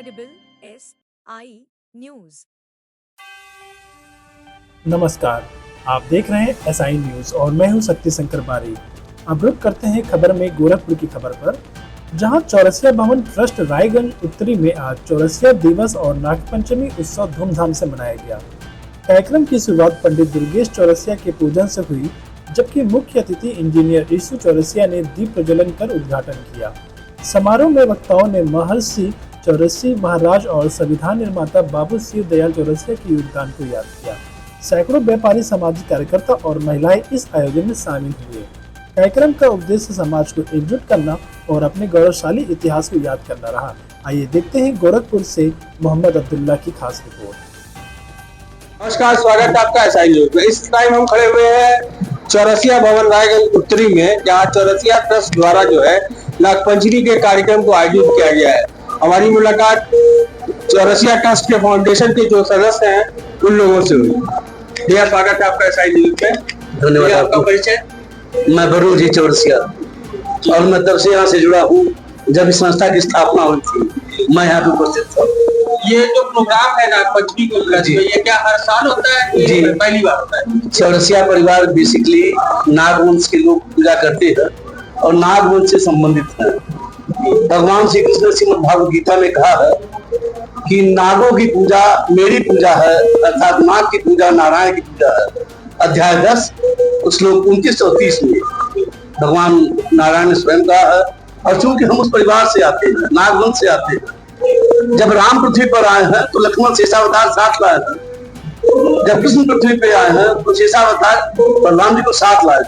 Credible SI News। नमस्कार, आप देख रहे हैं एसआई न्यूज और मैं हूं शक्ति शंकर बारी। अब रुक करते हैं खबर में गोरखपुर की खबर पर, जहां चौरसिया भवन ट्रस्ट रायगंज उत्तरी में आज चौरसिया दिवस और नागपंचमी उत्सव धूमधाम से मनाया गया। कार्यक्रम की शुरुआत पंडित दुर्गेश चौरसिया के पूजन से हुई, जबकि मुख्य अतिथि इंजीनियर ईशु चौरसिया ने दीप प्रज्वलन कर उद्घाटन किया। समारोह में वक्ताओं ने महर्षि चौरसिया महाराज और संविधान निर्माता बाबू शिव दयाल चौरसिया के योगदान को याद किया। सैकड़ों व्यापारी, सामाजिक कार्यकर्ता और महिलाएं इस आयोजन में शामिल हुए। कार्यक्रम का उद्देश्य समाज को एकजुट करना और अपने गौरवशाली इतिहास को याद करना रहा। आइए देखते हैं गोरखपुर से मोहम्मद अब्दुल्ला की खास रिपोर्ट। नमस्कार, स्वागत है आपका एसआई न्यूज में। इस टाइम हम खड़े हुए हैं चौरसिया भवन रायगंज उत्तरी में, जहाँ चौरसिया ट्रस्ट द्वारा जो है नागपंचमी के कार्यक्रम को आयोजित किया गया है। हमारी मुलाकात चौरसिया ट्रस्ट के फाउंडेशन के जो सदस्य हैं उन लोगों से हुई। भैया, स्वागत है आपका एसआई न्यूज में। धन्यवाद। आपका परिचय? मैं वरुण जी चौरसिया और मैं तब से यहाँ से जुड़ा हूँ जब इस संस्था की स्थापना हुई थी। मैं यहाँ पे उपस्थित था। ये जो प्रोग्राम है नागपंचमी को उपलक्ष्य में, ये क्या हर साल होता है? जी, पहली बार होता है। चौरसिया परिवार बेसिकली नागवंश के लोग पूजा करते हैं और नागवंश से संबंधित है। भगवान श्री कृष्ण श्रीमद् भागवत गीता में कहा है कि नागों की पूजा मेरी पूजा है, अर्थात नाग की पूजा नारायण की पूजा है। अध्याय 10 श्लोक 29-30 में भगवान नारायण ने स्वयं कहा है। और चूंकि हम उस परिवार से आते हैं, नागवंश से आते हैं, जब राम पृथ्वी पर आए हैं तो लक्ष्मण शेषावतार साथ लाए हैं। जब कृष्ण पृथ्वी पे आए हैं तो शेषावतार बलराम जी को साथ लाए।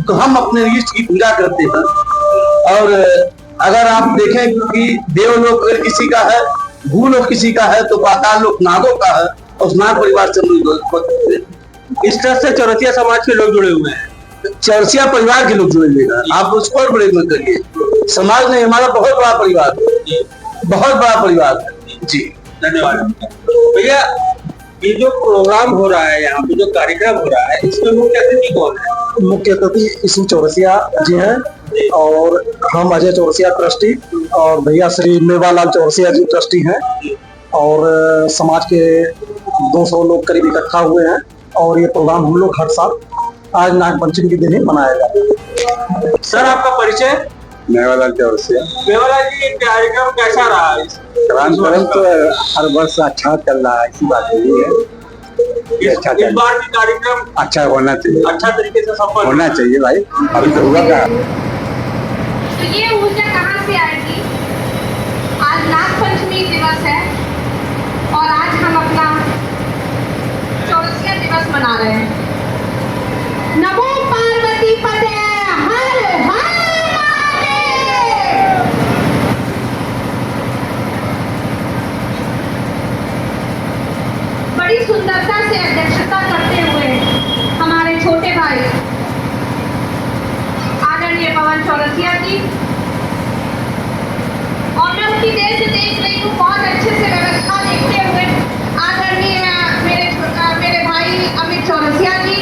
तो हम अपने इष्ट की पूजा करते हैं। और अगर आप देखें कि देवलोक अगर किसी का है, भूलोक किसी का है, तो पाताल लोक नागों का है और उस नाग परिवार से इस तरह से चौरसिया समाज के लोग जुड़े हुए हैं। चौरसिया परिवार के लोग जुड़े हुए हैं। आप उसको और बड़े मत करिए। समाज नहीं, हमारा बहुत बड़ा परिवार है, बहुत बड़ा परिवार है जी। धन्यवाद। भैया, ये जो प्रोग्राम हो रहा है, यहाँ पे जो कार्यक्रम हो रहा है, इसमें मुख्य अतिथि कौन है? मुख्य अतिथि ईशु चौरसिया जी हैं और हम अजय चौरसिया ट्रस्टी और भैया श्री मेवालाल चौरसिया जी ट्रस्टी हैं। और समाज के 200 लोग करीब इकट्ठा हुए हैं और ये प्रोग्राम हम लोग हर साल आज नागपंचमी के दिन ही मनाया जाता है। सर, आपका परिचय? मेवालाल चौरसिया। मेवालाल जी, ये कार्यक्रम कैसा रहा? कार्यक्रम तो हर वर्ष अच्छा चल रहा है, ऐसी बात नहीं है। इस बार भी कार्यक्रम अच्छा होना चाहिए, अच्छा तरीके से संपन्न होना चाहिए भाई। अभी तो हुआ क्या? तो ये ऊर्जा कहाँ से आएगी? आज नागपंचमी दिवस है और आज हम अपना चौरसिया दिवस मना रहे हैं। नमो पार्वती पते हर हर महादेव। बड़ी सुंदरता से अध्यक्षता करते हुए हमारे छोटे भाई आदरणीय पवन चौरसिया जी, और मैं उनकी देर से देख रही हूँ, बहुत अच्छे से व्यवस्था देखते हुए आदरणीय मेरे भाई अमित चौरसिया जी।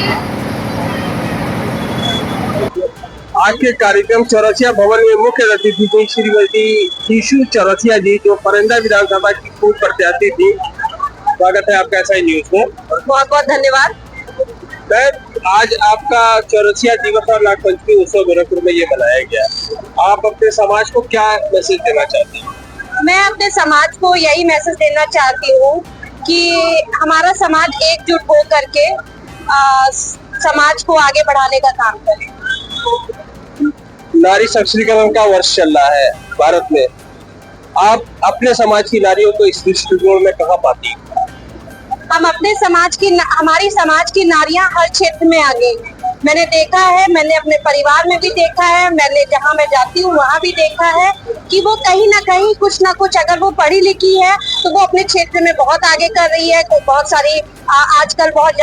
आज के कार्यक्रम चौरसिया भवन में मुख्य अतिथि थी श्रीमती ईशु चौरसिया जी, जो परंदा विधानसभा की पूर्व प्रत्याशी थी। स्वागत है आपका एसआई न्यूज में। बहुत बहुत धन्यवाद। सर, आज आपका चौरसिया दिवस और नागपंचमी उत्सव गोरखपुर में ये मनाया गया। आप अपने समाज को क्या मैसेज देना चाहती हैं? मैं अपने समाज को यही मैसेज देना चाहती हूँ कि हमारा समाज एकजुट हो करके समाज को आगे बढ़ाने का काम करे। नारी सशक्तिकरण का वर्ष चल रहा है भारत में। आप अपने समाज की नारियों को इस दृष्टिकोण में कहाँ पाती हैं? हम अपने हमारी समाज की नारियां हर क्षेत्र में आगे हैं। मैंने देखा है, मैंने अपने परिवार में भी देखा है, मैंने जहाँ मैं जाती हूँ वहाँ भी देखा है कि वो कहीं ना कहीं कुछ ना कुछ, अगर वो पढ़ी लिखी है तो वो अपने क्षेत्र में बहुत आगे कर रही है। तो बहुत सारी आजकल बहुत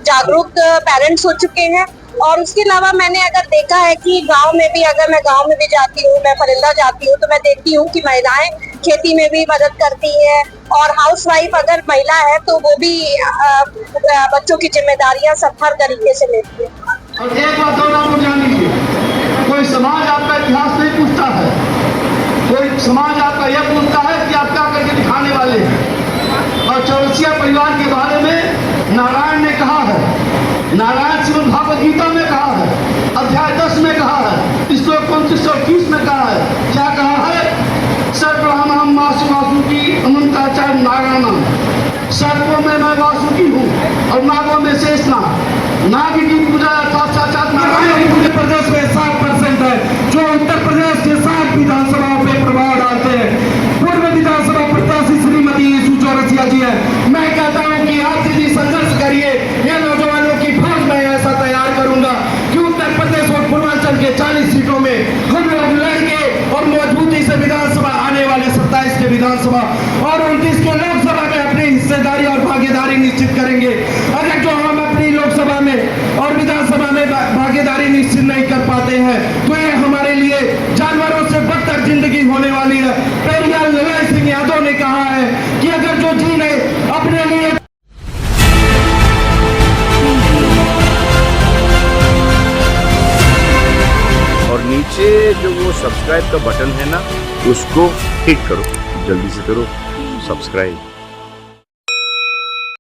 जागरूक पेरेंट्स हो चुके हैं। और उसके अलावा मैंने अगर देखा है कि गांव में भी, अगर मैं गांव में भी जाती हूँ, मैं फरिंदा जाती हूँ, तो मैं देखती हूँ कि महिलाएं खेती में भी मदद करती है। और हाउसवाइफ अगर महिला है तो वो भी बच्चों की जिम्मेदारियां सब हर तरीके से लेती है। और एक बात और आपको जान लीजिए, कोई समाज आपका इतिहास नहीं पूछता है, कोई समाज आपका यह पूछता है कि आप क्या करके दिखा और नागों में शेष नाग की पूजा साक्षात नारायण की पूजा प्रदेश में 7% है, जो उत्तर प्रदेश के 7 विधानसभाओं पे प्रभाव डालते हैं। पूर्व विधानसभा प्रत्याशी श्रीमती यीशु चौरसिया जी है। मैं कहता हूँ कि आप जी संघर्ष करिए, ये नौजवानों की फौज मैं ऐसा तैयार करूंगा कि उत्तर प्रदेश और पूर्वांचल के 40 सीटों में हम लोग लड़के और मजबूती से विधानसभा आने वाले 27 के विधानसभा और 29 के लोकसभा में अपनी हिस्सेदारी और भागीदारी निश्चित करेंगे। अगर जो हम अपनी लोकसभा में और विधानसभा में भागीदारी निश्चित नहीं कर पाते हैं तो ये हमारे लिए जानवरों से बदतर जिंदगी होने वाली है। पेरियार ललाई सिंह यादव ने कहा है कि अगर जो जीने अपने लिए और नीचे जो वो सब्सक्राइब का बटन है ना, उसको हिट करो, जल्दी से करो सब्सक्राइब।